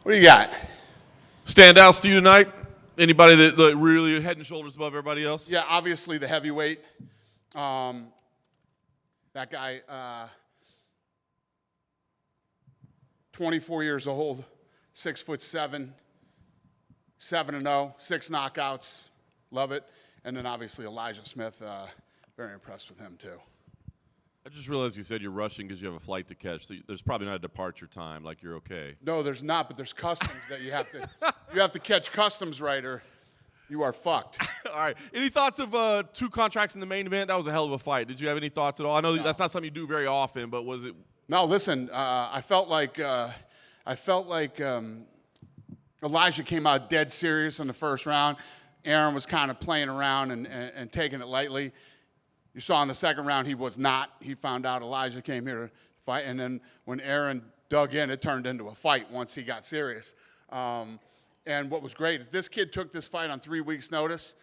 What do you got? Standouts to you tonight? Anybody that really head and shoulders above everybody else? Yeah, obviously the heavyweight. That guy, 24 years old, 6'7", 7-0, 6 knockouts. Love it. And then obviously Elijah Smith, very impressed with him too. I just realized you said you're rushing because you have a flight to catch. So there's probably not a departure time. Like you're okay. No, there's not, but there's customs that you have to catch customs right or you are fucked. All right. Any thoughts of 2 contracts in the main event? That was a hell of a fight. Did you have any thoughts at all? I know that's not something you do very often, but was it? No, listen. I felt like Elijah came out dead serious in the first round. Aaron was kind of playing around and taking it lightly. You saw in the second round he was not. He found out Elijah came here to fight, and then when Aaron dug in, it turned into a fight once he got serious. And what was great is this kid took this fight on 3 weeks' notice,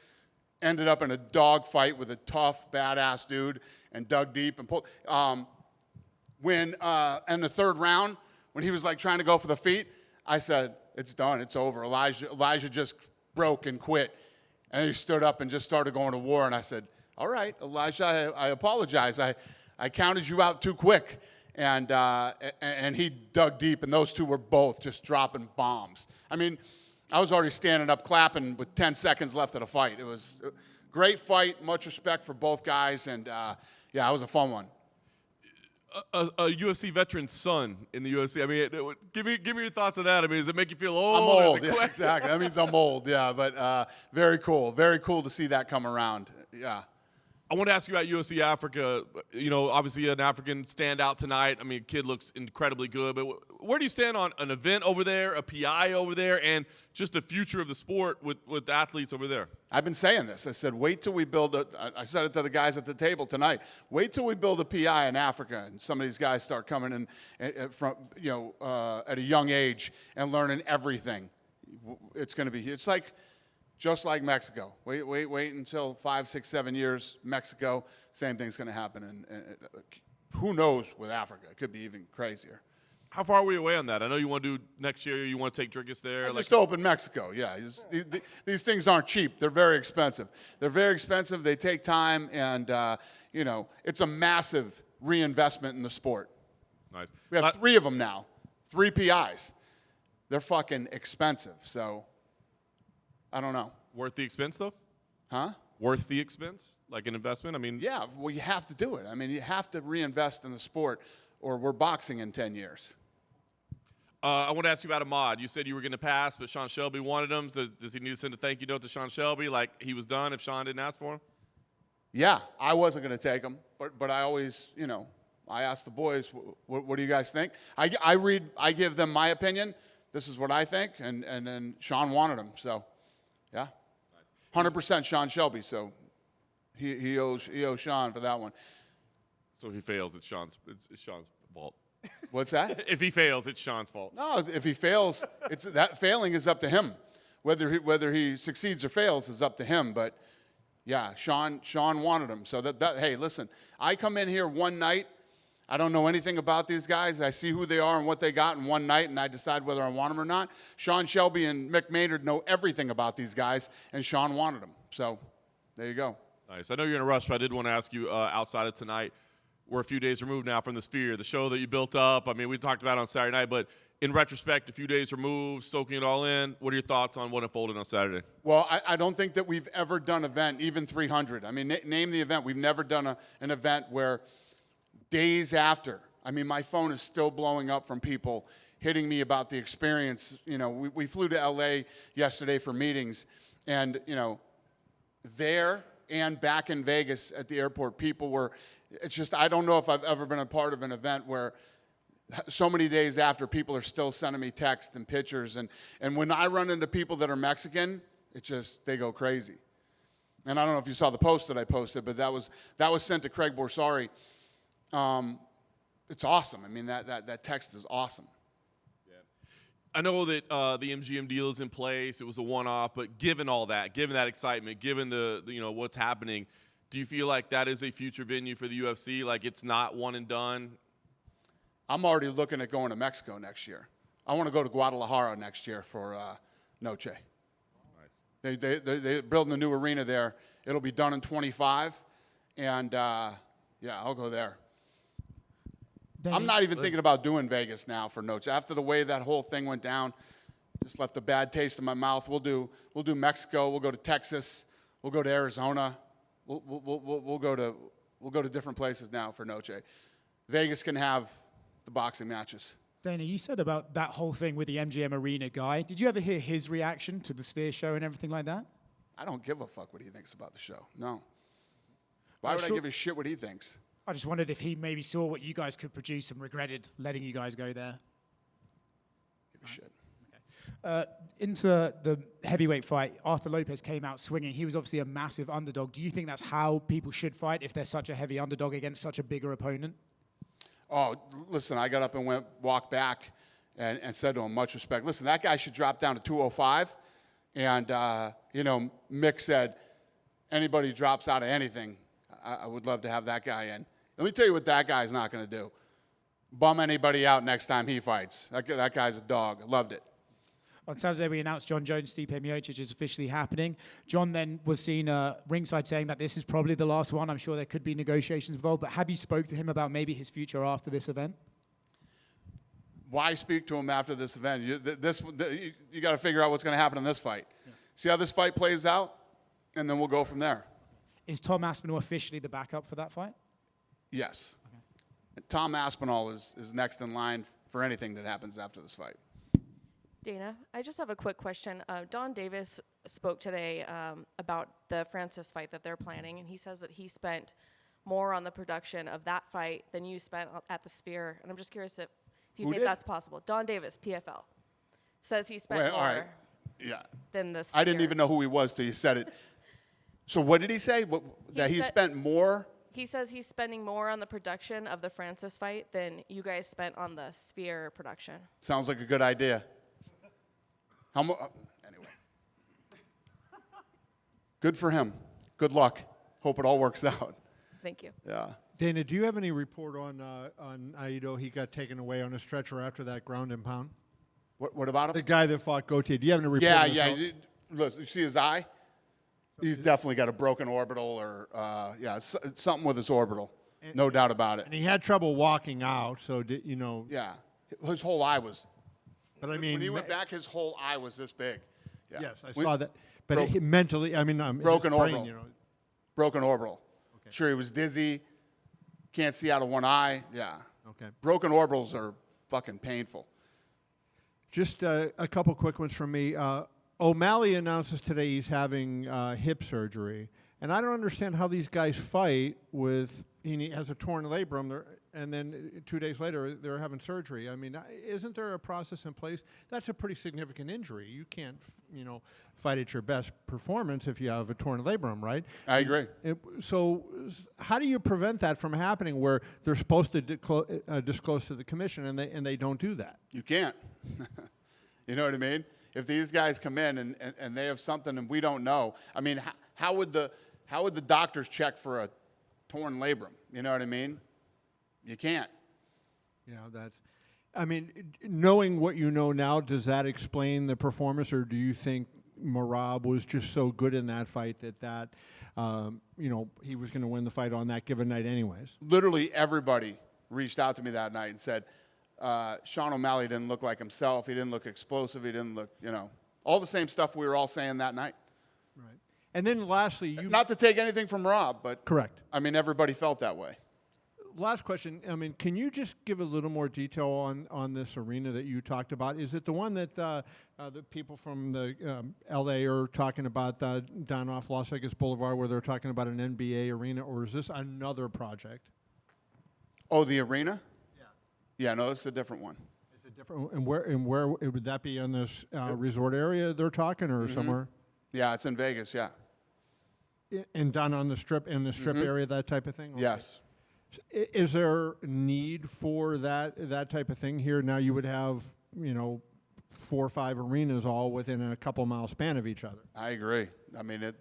ended up in a dog fight with a tough, badass dude, and dug deep and pulled. In the third round, when he was like trying to go for the feet, I said, "It's done. It's over." Elijah just broke and quit, and he stood up and just started going to war. And I said, "All right, Elijah, I apologize. I counted you out too quick." And he dug deep, and those two were both just dropping bombs. I mean, I was already standing up clapping with 10 seconds left of the fight. It was a great fight, much respect for both guys, and yeah, it was a fun one. A UFC veteran's son in the UFC. I mean, give me your thoughts on that. I mean, does it make you feel old? I'm old, yeah, exactly. That means I'm old, yeah, but very cool. Very cool to see that come around, yeah. I want to ask you about UFC Africa. You know, obviously an African standout tonight. I mean, kid looks incredibly good. But where do you stand on an event over there, a PI over there, and just the future of the sport with athletes over there? I've been saying this. I said, wait till we build I said it to the guys at the table tonight. Wait till we build a PI in Africa, and some of these guys start coming in from at a young age and learning everything. It's like. Just like Mexico. Wait until 5, 6, 7 years. Mexico, same thing's going to happen. And who knows with Africa? It could be even crazier. How far are we away on that? I know you want to do next year. You want to take Drickus there. Just open Mexico, yeah. These things aren't cheap. They're very expensive. They take time, and, it's a massive reinvestment in the sport. Nice. We have 3 of them now, 3 PIs. They're fucking expensive, so... I don't know. Worth the expense, though? Huh? Worth the expense? Like an investment? I mean... Yeah, well, you have to do it. I mean, you have to reinvest in the sport, or we're boxing in 10 years. I want to ask you about Ahmad. You said you were going to pass, but Sean Shelby wanted him. Does he need to send a thank you note to Sean Shelby, like he was done if Sean didn't ask for him? Yeah, I wasn't going to take him, but I always, I ask the boys, what do you guys think? I give them my opinion. This is what I think, and then Sean wanted him, so... Yeah, 100% Sean Shelby. So he owes Sean for that one. So if he fails, it's Sean's fault. What's that? If he fails, it's Sean's fault. No, if he fails, that failing is up to him. Whether he succeeds or fails is up to him. But yeah, Sean wanted him. So that hey, listen, I come in here one night. I don't know anything about these guys. I see who they are and what they got in one night, and I decide whether I want them or not. Sean Shelby and Mick Maynard know everything about these guys, and Sean wanted them. So there you go. Nice. I know you're in a rush, but I did want to ask you, outside of tonight, we're a few days removed now from the Sphere, the show that you built up. I mean, we talked about it on Saturday night, but in retrospect, a few days removed, soaking it all in, what are your thoughts on what unfolded on Saturday? Well, I don't think that we've ever done an event, even 300. I mean, name the event. We've never done an event where days after, I mean, my phone is still blowing up from people hitting me about the experience. We flew to LA yesterday for meetings, and, there and back in Vegas at the airport, people were, it's just, I don't know if I've ever been a part of an event where so many days after, people are still sending me texts and pictures. And when I run into people that are Mexican, they go crazy. And I don't know if you saw the post that I posted, but that was sent to Craig Borsari. It's awesome. I mean, that text is awesome. Yeah. I know that the MGM deal is in place. It was a one-off, but given all that, given that excitement, given the what's happening, do you feel like that is a future venue for the UFC? Like it's not one and done? I'm already looking at going to Mexico next year. I want to go to Guadalajara next year for Noche. Nice. They're building a new arena there. It'll be done in 25, and I'll go there. I'm not even thinking about doing Vegas now for Noche. After the way that whole thing went down, just left a bad taste in my mouth. We'll do Mexico. We'll go to Texas. We'll go to Arizona. We'll go to different places now for Noche. Vegas can have the boxing matches. Dana, you said about that whole thing with the MGM Arena guy. Did you ever hear his reaction to the Sphere show and everything like that? I don't give a fuck what he thinks about the show. No. Why would I give a shit what he thinks? I just wondered if he maybe saw what you guys could produce and regretted letting you guys go there. Give a shit. Into the heavyweight fight, Arthur Lopez came out swinging. He was obviously a massive underdog. Do you think that's how people should fight if they're such a heavy underdog against such a bigger opponent? Oh, listen, I got up and walked back and said to him, much respect. Listen, that guy should drop down to 205. And, Mick said, anybody drops out of anything, I would love to have that guy in. Let me tell you what that guy's not going to do. Bum anybody out next time he fights. That guy's a dog. I loved it. On Saturday, we announced Jon Jones, Stipe Miocic is officially happening. Jon then was seen ringside saying that this is probably the last one. I'm sure there could be negotiations involved, but have you spoke to him about maybe his future after this event? Why speak to him after this event? You got to figure out what's going to happen in this fight. Yeah. See how this fight plays out, and then we'll go from there. Is Tom Aspinall officially the backup for that fight? Yes. Okay. Tom Aspinall is next in line for anything that happens after this fight. Dana, I just have a quick question. Don Davis spoke today about the Francis fight that they're planning, and he says that he spent more on the production of that fight than you spent at the Sphere. And I'm just curious if you think that's possible. Don Davis, PFL, says he spent more than the Sphere. I didn't even know who he was till you said it. So what did he say? He spent more? He says he's spending more on the production of the Francis fight than you guys spent on the Sphere production. Sounds like a good idea. Anyway. Good for him. Good luck. Hope it all works out. Thank you. Yeah. Dana, do you have any report on Aido? He got taken away on a stretcher after that ground and pound. What about him? The guy that fought Gauthier. Do you have any report? Yeah. Listen, you see his eye? He's definitely got a broken orbital or, it's something with his orbital. No doubt about it. And he had trouble walking out, so Yeah. His whole eye was. But I mean, when he went back, his whole eye was this big. Yeah. Yes, I saw that. But mentally, I mean, broken his brain, orbital. Broken orbital. Okay. Sure, he was dizzy. Can't see out of one eye. Yeah. Okay. Broken orbitals are fucking painful. Just a couple quick ones from me. O'Malley announces today he's having hip surgery, and I don't understand how these guys fight with he has a torn labrum, and then 2 days later they're having surgery. I mean, isn't there a process in place? That's a pretty significant injury. You can't, fight at your best performance if you have a torn labrum, right? I agree. So how do you prevent that from happening where they're supposed to disclose to the commission and they don't do that? You can't. You know what I mean? If these guys come in and they have something and we don't know, I mean, how would the doctors check for a torn labrum? You know what I mean? You can't. Yeah, knowing what you know now, does that explain the performance, or do you think Merab was just so good in that fight that he was going to win the fight on that given night anyways? Literally everybody reached out to me that night and said, Sean O'Malley didn't look like himself. He didn't look explosive. He didn't look, all the same stuff we were all saying that night. Right. And then lastly, not to take anything from Rob, but correct. I mean, everybody felt that way. Last question. I mean, can you just give a little more detail on this arena that you talked about? Is it the one that the people from the L.A. are talking about down off Las Vegas Boulevard, where they're talking about an NBA arena, or is this another project? Oh, the arena? Yeah, no, it's a different one. It's a different. And where would that be in this resort area they're talking, or somewhere? Yeah, it's in Vegas. Yeah. And down on the strip area, that type of thing. Okay. Yes. Is there need for that type of thing here? Now you would have 4 or 5 arenas all within a couple mile span of each other. I agree. I mean,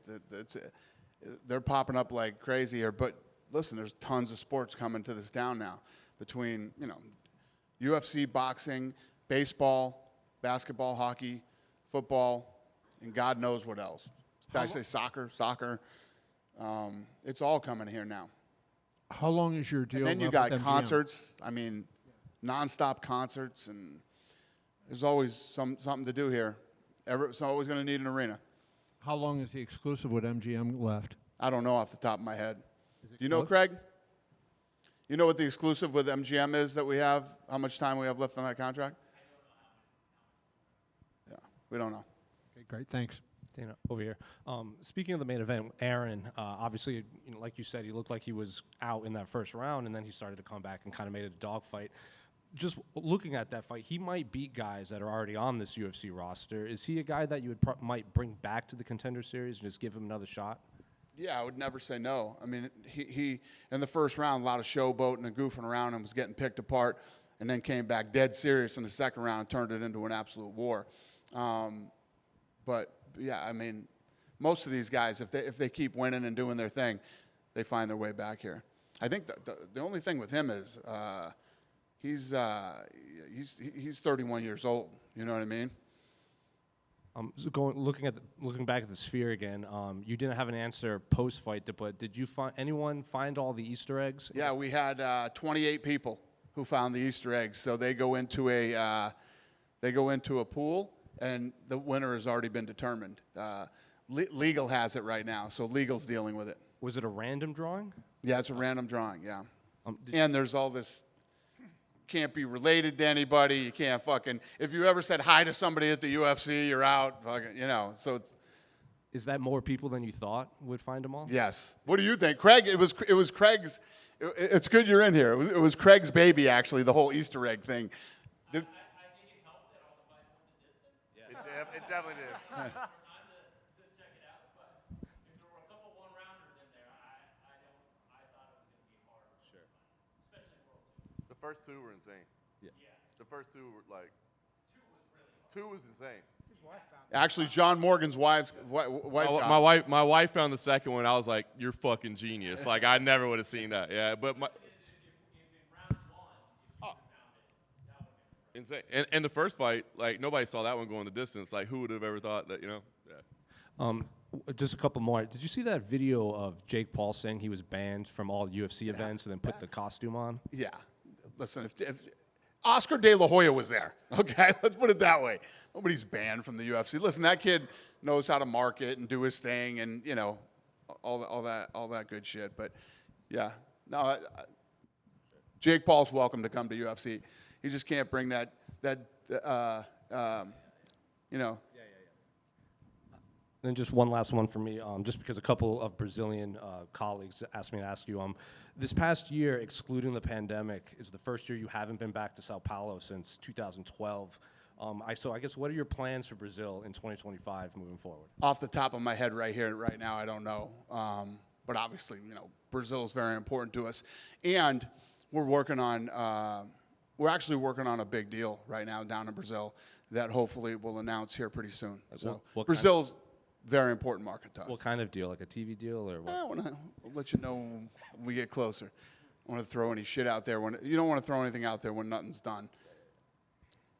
they're popping up like crazy here. But listen, there's tons of sports coming to this town now. Between UFC, boxing, baseball, basketball, hockey, football, and God knows what else. Did I say soccer? It's all coming here now. How long is your deal? And then you left got with MGM? concerts. I mean, nonstop concerts, and there's always something to do here. It's always going to need an arena. How long is the exclusive with MGM left? I don't know off the top of my head. Do you know, Craig? You know what the exclusive with MGM is that we have? How much time we have left on that contract? Yeah, we don't know. Okay, great. Thanks. Dana, over here. Speaking of the main event, Aaron, obviously, like you said, he looked like he was out in that first round, and then he started to come back and kind of made it a dogfight. Just looking at that fight, he might beat guys that are already on this UFC roster. Is he a guy that you would might bring back to the Contender Series and just give him another shot? Yeah, I would never say no. I mean, he in the first round, a lot of showboating and goofing around and was getting picked apart, and then came back dead serious in the second round and turned it into an absolute war. But yeah, I mean, most of these guys, if they keep winning and doing their thing, they find their way back here. I think the only thing with him is he's 31 years old. You know what I mean? So looking back at the Sphere again, you didn't have an answer post fight, but did you anyone find all the Easter eggs? Yeah, we had 28 people who found the Easter eggs. So they go into a pool, and the winner has already been determined. Legal has it right now, so legal's dealing with it. Was it a random drawing? Yeah, it's a random drawing. Yeah, and there's all this. Can't be related to anybody. You can't fucking. If you ever said hi to somebody at the UFC, you're out. Fucking, So it's. Is that more people than you thought would find them all? Yes. What do you think, Craig? It was Craig's. It's good you're in here. It was Craig's baby, actually. The whole Easter egg thing. I think it helped that all the fights went the distance. Yeah. It definitely did. Time to check it out. But if there were a couple one-rounders in there, I thought it was going to be hard. Sure. Especially World Two. The first two were insane. Yeah. The first two were like. Two was insane. Actually, John Morgan's wife. My wife found the second one. I was like, "You're fucking genius!" Like I never would have seen that. Yeah, but my. Insane. And the first fight, like nobody saw that one going the distance. Like who would have ever thought that? Yeah. Just a couple more. Did you see that video of Jake Paul saying he was banned from all UFC events and then put the costume on? Yeah. Listen, if Oscar De La Hoya was there, okay, let's put it that way. Nobody's banned from the UFC. Listen, that kid knows how to market and do his thing, and all that good shit. But yeah, no, Jake Paul's welcome to come to UFC. He just can't bring that. Then just one last one for me, just because a couple of Brazilian colleagues asked me to ask you. This past year, excluding the pandemic, is the first year you haven't been back to Sao Paulo since 2012. So I guess what are your plans for Brazil in 2025 moving forward? Off the top of my head right here, right now, I don't know. But obviously, Brazil is very important to us. And we're actually working on a big deal right now down in Brazil that hopefully we'll announce here pretty soon. So Brazil's very important market to us. What kind of deal? Like a TV deal or what? I'll let you know when we get closer. I don't want to throw any shit out there when you don't want to throw anything out there when nothing's done.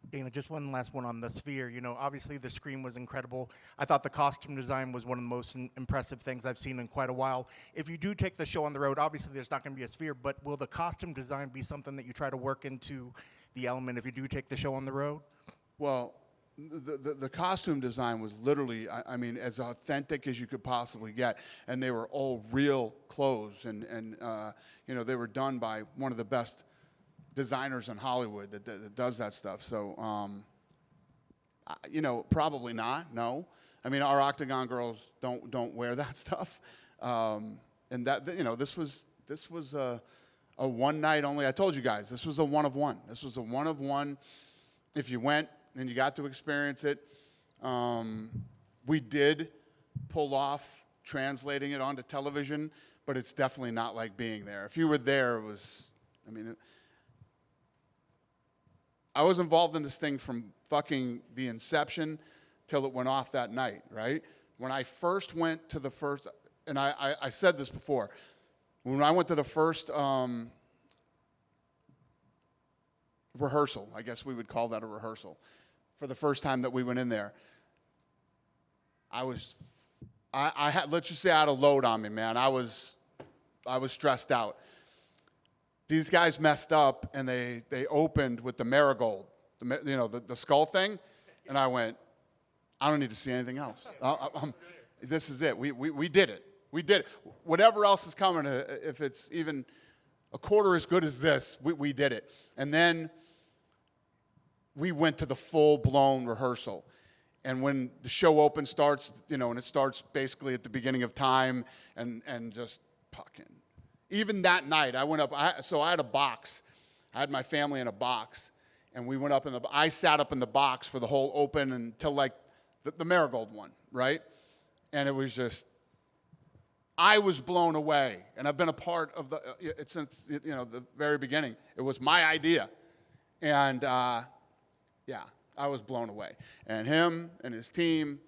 Dana, just one last one on the Sphere. Obviously the screen was incredible. I thought the costume design was one of the most impressive things I've seen in quite a while. If you do take the show on the road, obviously there's not going to be a Sphere, but will the costume design be something that you try to work into the element if you do take the show on the road? Well, the costume design was literally, I mean, as authentic as you could possibly get, and they were all real clothes, and they were done by one of the best designers in Hollywood that does that stuff. So, probably not. No, I mean, our Octagon girls don't wear that stuff, and that this was a one night only. I told you guys this was a one of one. This was a one of one. If you went and you got to experience it, we did pull off translating it onto television, but it's definitely not like being there. If you were there, it was. I mean. I was involved in this thing from fucking the inception till it went off that night, right? When I first went to the first, and I said this before, when I went to the first rehearsal. I guess we would call that a rehearsal. For the first time that we went in there, I had, let's just say I had a load on me, man. I was stressed out. These guys messed up, and they opened with the marigold, the skull thing, and I went, I don't need to see anything else. This is it. We did it. We did it. Whatever else is coming, if it's even a quarter as good as this, we did it. And then we went to the full-blown rehearsal. And when the show open starts, and it starts basically at the beginning of time, and just fucking. Even that night, I went up. So I had a box. I had my family in a box, and we went up I sat up in the box for the whole open until like the marigold one, right? And it was just, I was blown away. And I've been a part of it since the very beginning. It was my idea, and yeah, I was blown away. And him and his team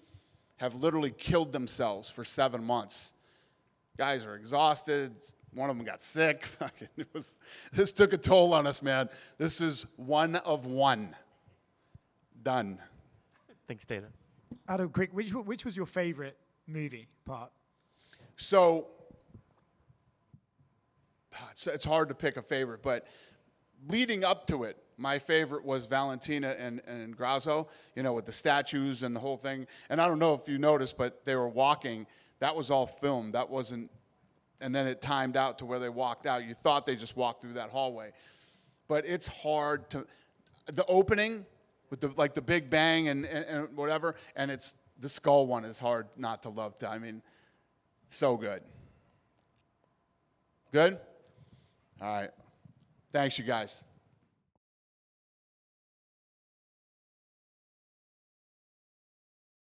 have literally killed themselves for 7 months. Guys are exhausted. One of them got sick. This took a toll on us, man. This is one of one. Done. Thanks, Dana. Adam, quick, which was your favorite movie part? So it's hard to pick a favorite, but leading up to it, my favorite was Valentina and Grasso, with the statues and the whole thing. And I don't know if you noticed, but they were walking. That was all filmed. That wasn't, and then it timed out to where they walked out. You thought they just walked through that hallway. But it's hard to, the opening with the big bang and whatever, and it's, the skull one is hard not to love. I mean, so good. Good? All right. Thanks, you guys.